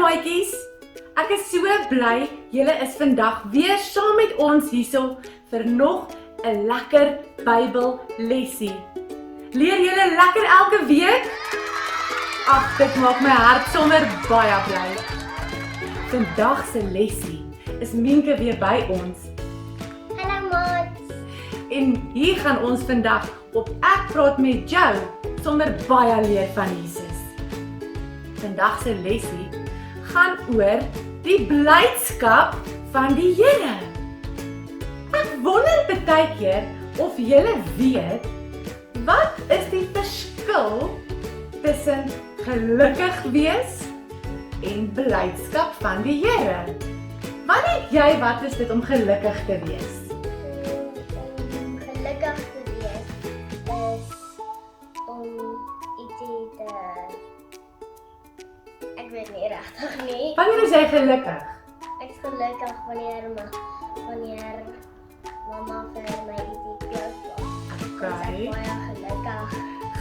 maatjies. Ek is so bly julle is vandag weer saam met ons hierso vir nog 'n lekker Bybellesie. Leer julle lekker elke week? Ag, dit maak my hart sommer baie bly. Vandag se lesie is Mienke weer by ons. Hallo maat. En hier gaan ons vandag op Ek praat met jou sommer baie leer van Jesus. Vandag se lesie gaan oor die blydskap van die Here. Ek wonder baie keer of julle weet wat is die verskil tussen gelukkig wees en blydskap van die Here. Wat dink jy, wat is dit om gelukkig te wees? Om gelukkig te wees is om ietsie te... Ek weet nie regtig nie. Wanneer is jy gelukkig? Ek is gelukkig wanneer mamma vir my ietsie koop. Okay. Ek is baie gelukkig.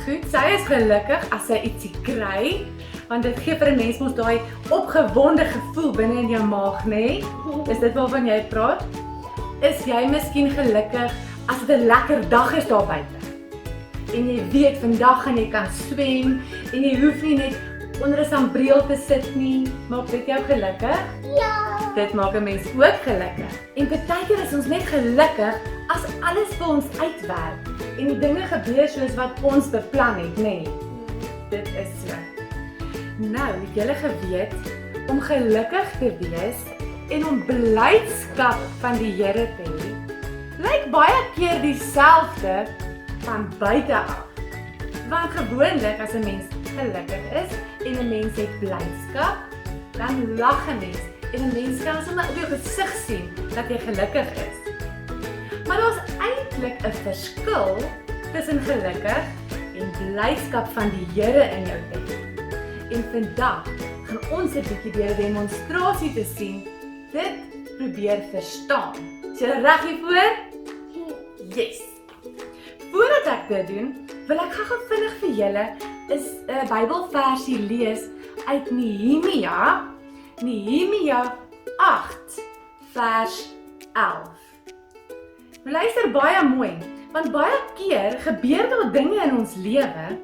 Goed, sy is gelukkig as sy ietsie kry, want dit gee vir 'n mens mos daai opgewonde gevoel binne in jou maag, nê? Is dit waarvan jy praat? Is jy miskien gelukkig as dit 'n lekker dag is daar buite? En jy weet vandag gaan jy kan swem en jy hoef nie net onder 'n sambreel te sit nie. Maak dit jou gelukkig? Ja. Dit maak 'n mens ook gelukkig. En baie keer is ons net gelukkig as alles vir ons uitwerk en die dinge gebeur soos wat ons beplan het, nê? Dit is so. Nou, het julle geweet om gelukkig te wees en om blydskap van die Here te hê, lyk baie keer dieselfde van buite af. Want gewoonlik as 'n mens gelukkig is en 'n mens het blydskap, dan lag 'n mens en 'n mens kan sommer op jou gesig sien dat jy gelukkig is. Maar daar's eintlik 'n verskil tussen gelukkig en blydskap van die Here in jou te hê. En vandag gaan ons 'n bietjie deur 'n demonstrasie te sien dit probeer verstaan. Is jy reg hiervoor? Yes. Voordat ek dit doen, wil ek gou vinnig vir julle 'n Bybelversie lees uit Nehemia 8 vers 11. Luister baie mooi, want baie keer gebeur daar dinge in ons lewe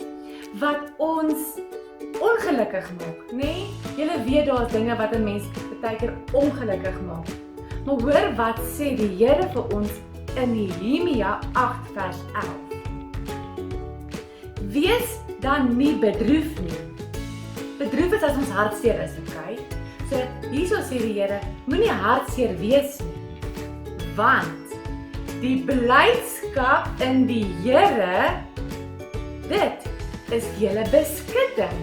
wat ons ongelukkig maak, nê? Julle weet daar's dinge wat 'n mens baie keer ongelukkig maak. Maar hoor wat sê die Here vir ons in Nehemia 8 vers 11. Wees dan nie bedroef nie. Bedroef is as ons hartseer is, okay? So hierso sê die Here, moenie hartseer wees nie. Want die blydskap in die Here, dit is julle beskutting.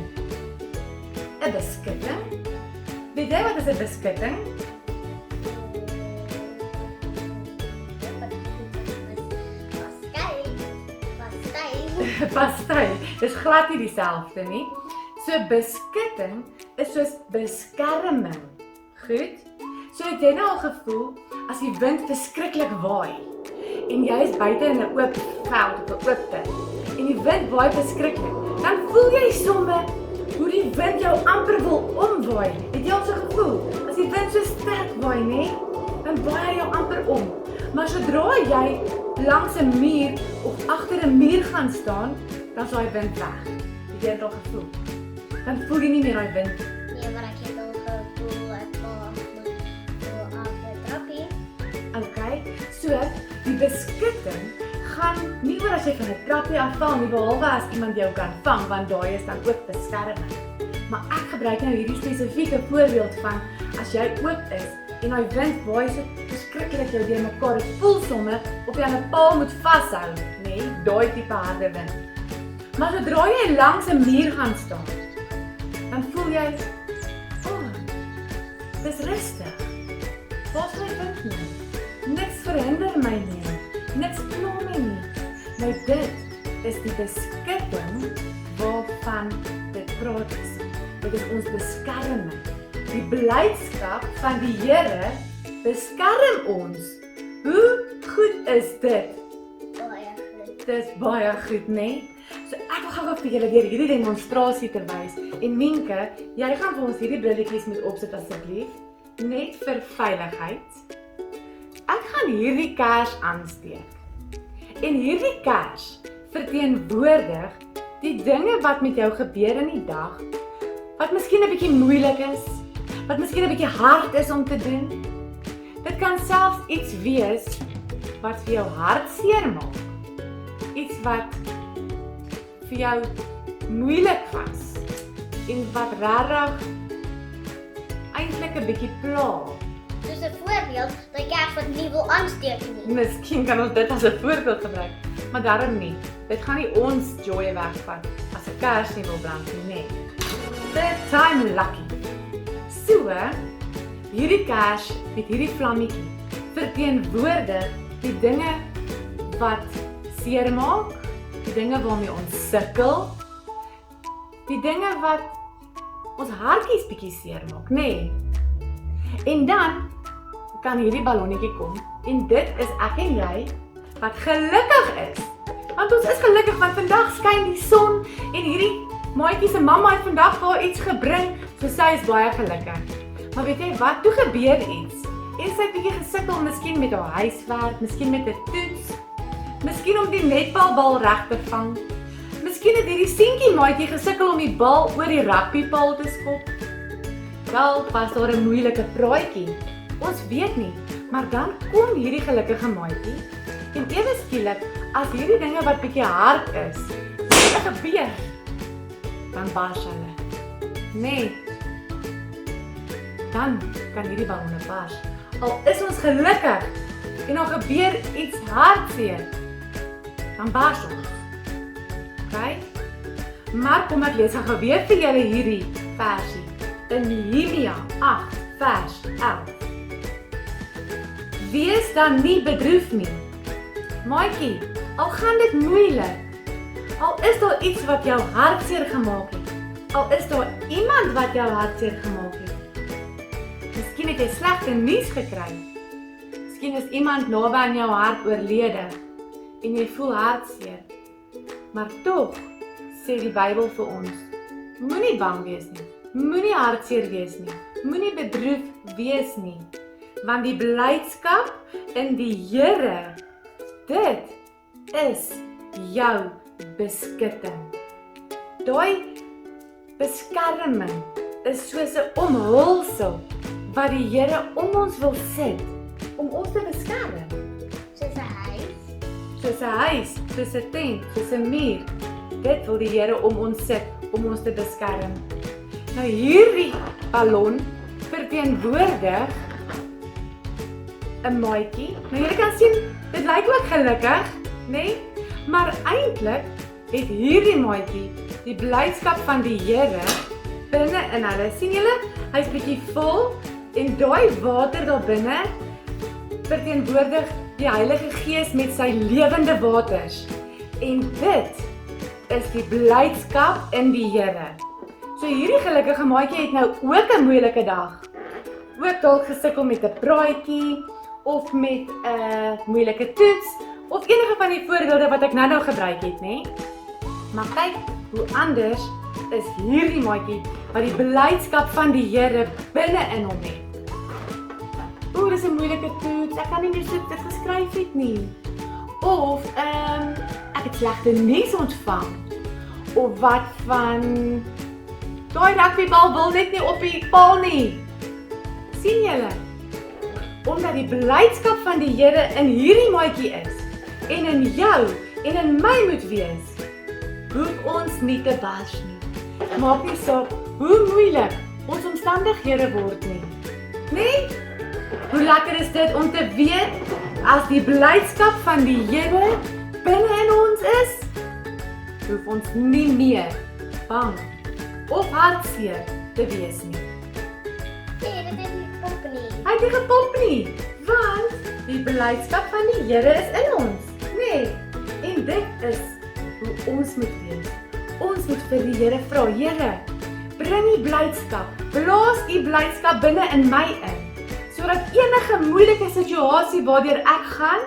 'n Beskutting? Weet jy wat is 'n beskutting? Pastei, dis glad nie dieselfde nie. So beskutting is soos beskerming. Goed? So het jy nou al gevoel as die wind verskriklik waai en jy is buite in 'n oop veld of 'n oop tuin en die wind waai verskriklik, dan voel jy sommer hoe die wind jou amper wil omwaai. Het jy al so gevoel? As die wind so sterk waai, nê, dan waai hy jou amper om. Maar sodra jy langs 'n muur of agter 'n muur gaan staan, dan sal hy wind weg. Het jy dit al gevoel? Dan voel jy nie meer daai wind. Nee, maar ek het al gevoel ek val af die trappie. Okay, so die beskutting gaan nie oor as jy van 'n trappie afval nie, behalwe as iemand jou kan vang, want daai is dan ook beskerming. Maar ek gebruik nou hierdie spesifieke voorbeeld van as jy oop is en daai wind waai so verskriklik jou deur mekaar. Dit voel sommer of jy aan 'n paal moet vashou, nê? Daai tipe harde wind. Maar sodra jy langs 'n muur gaan staan, dan voel jy, dis rustig. Waar's my wind nie? Niks verhinder my nie. Niks pla my nie. Nou dit is die beskutting waarvan dit praat is. Dit is ons beskerming. Die blydskap van die Here beskerm ons. Hoe goed is dit? Baie goed. Dis baie goed, né? So ek wil gou vir julle deur hierdie demonstrasie te wys. En Minke, jy gaan vir ons hierdie brilletjies moet opsit asseblief, net vir veiligheid. Ek gaan hierdie kers aansteek. En hierdie kers verteenwoordig die dinge wat met jou gebeur in die dag, wat miskien 'n bietjie moeilik is, wat miskien 'n bietjie hard is om te doen. Dit kan selfs iets wees wat vir jou hartseer maak. Iets wat vir jou moeilik was en wat regtig eintlik 'n bietjie pla. Dus 'n voorbeeld dat jy wat nie wil aansteek nie. Miskien kan ons dit as 'n voorbeeld gebruik, maar daarom nie. Dit gaan nie ons joy wegvat as 'n kers nie wil brand nie, nee. Third time lucky. So, hierdie kers met hierdie vlammetjie verteenwoordig die dinge wat seer maak, die dinge waarmee ons sukkel, die dinge wat ons hartjies bietjie seer maak, nee. En dan kan hierdie ballonnetjie kom en dit is ek en jy wat gelukkig is. Want ons is gelukkig want vandag skyn die son en hierdie maatjie se mamma het vandag vir haar iets gebring, so sy is baie gelukkig. Maar weet jy wat, toe gebeur iets. En sy het bietjie gesukkel, miskien met haar huiswerk, miskien met 'n toets, miskien om die netbalbal reg te vang. Miskien het hierdie seentjie maatjie gesukkel om die bal oor die rugbypaal te skop. Dalk was daar 'n moeilike praatjie. Ons weet nie, maar dan kom hierdie gelukkige maatjie en ewe skielik, as hierdie dinge wat bietjie hard is, wat gebeur? Dan bars hulle. Nee. Dan kan hierdie ballonne bars. Al is ons gelukkig en dan gebeur iets hartseer, dan bars ons. Okay? Maar kom ek lees gou weer vir julle hierdie versie in Nehemia 8 vers 11. Wees dan nie bedroef nie. Maatjie, al gaan dit moeilik, al is daar iets wat jou hartseer gemaak het, al is daar iemand wat jou hartseer gemaak het. Miskien het jy slegte nuus gekry. Miskien is iemand naby aan jou hart oorlede en jy voel hartseer. Maar tog sê die Bybel vir ons, moenie bang wees nie, moenie hartseer wees nie, moenie bedroef wees nie, want die blydskap in die Here, dit is jou beskutting. Daai beskerming is soos 'n omhulsel wat die Here om ons wil sit, om ons te beskerm. Soos 'n huis. Soos 'n huis, soos 'n tent, soos 'n muur. Dit wil die Here om ons sit, om ons te beskerm. Nou hierdie ballon verteenwoordig 'n maatjie. Nou jy kan sien, dit lyk ook gelukkig, nee? Maar eintlik het hierdie maatjie die blydskap van die Here binne in hulle. Sien julle? Hy's bietjie vol en daai water daar binne verteenwoordig die Heilige Gees met sy lewende waters. En dit is die blydskap in die Here. So hierdie gelukkige maatjie het nou ook 'n moeilike dag. Ook dalk gesukkel met 'n praatjie of met 'n moeilike toets of enige van die voorbeelde wat ek nou gebruik het, nê? Maar kyk hoe anders is hierdie maatjie wat die blydskap van die Here binne in hom het. Oeh, dis 'n moeilike toets. Ek kan nie meer so dit geskryf het nie. Of ek het slegte nuus ontvang. Of wat van daai rugbybal wil net nie op die paal nie. Sien julle? Omdat die blydskap van die Here in hierdie maatjie is en in jou en in my moet wees, hoef ons nie te bars nie. Maak nie saak hoe moeilik ons omstandighede word nie. Nee? Hoe lekker is dit om te weet as die blydskap van die Here binne in ons is, hoef ons nie meer bang of hartseer te wees nie. Nee, dit is nie gepop nie. Hy het nie gepop nie, want die blydskap van die Here is in ons, nee. En dit is hoe ons moet wees. Ons moet vir die Here vra, Here, bring die blydskap, blaas die blydskap binne in my in, sodat enige moeilike situasie waardeur ek gaan,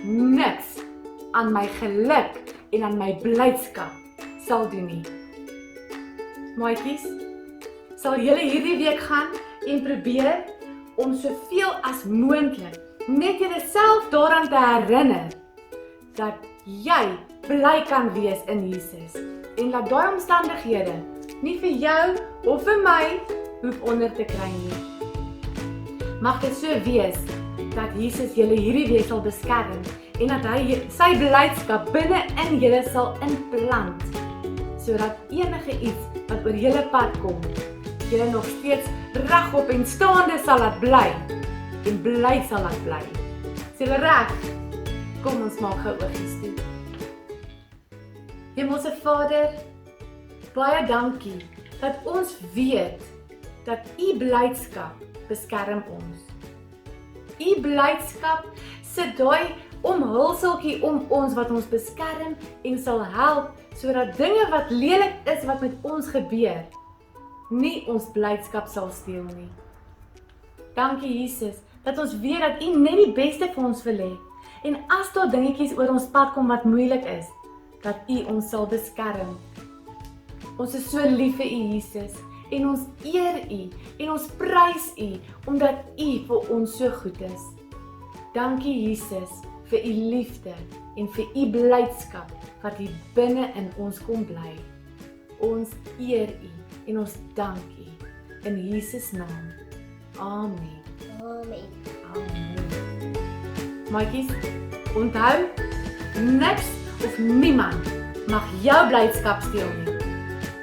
niks aan my geluk en aan my blydskap sal doen nie. Maatjies, sal julle hierdie week gaan en probeer om soveel as moontlik net jouself daaraan te herinner dat jy bly kan wees in Jesus en laat daai omstandighede nie vir jou of vir my hoef onder te kry nie. Mag dit so wees dat Jesus julle hierdie week sal beskerm en dat hy sy blydskap binne in julle sal inplant sodat enige iets wat oor julle pad kom, julle nog steeds regop en staande sal laat bly en bly sal laat bly. Is julle reg? Kom ons maak gou oogies toe. Hemelse Vader, baie dankie dat ons weet dat U blydskap beskerm ons. U blydskap sit daai omhulseltjie om ons wat ons beskerm en sal help sodat dinge wat lelik is wat met ons gebeur, nie ons blydskap sal steel nie. Dankie Jesus, dat ons weet dat U net die beste vir ons wil hê. En as daar dingetjies oor ons pad kom wat moeilik is, dat U ons sal beskerm. Ons is so lief vir U Jesus en ons eer U en ons prys U omdat U vir ons so goed is. Dankie Jesus vir U liefde en vir U blydskap wat hier binne in ons kom bly. Ons eer U en ons dank U in Jesus naam. Amen. Amen. Amen. Maatjies, onthou, niks of niemand mag jou blydskap steel nie.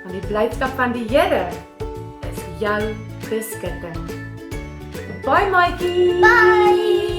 Want die blydskap van die Here is jou beskutting. Bye maatjies. Bye.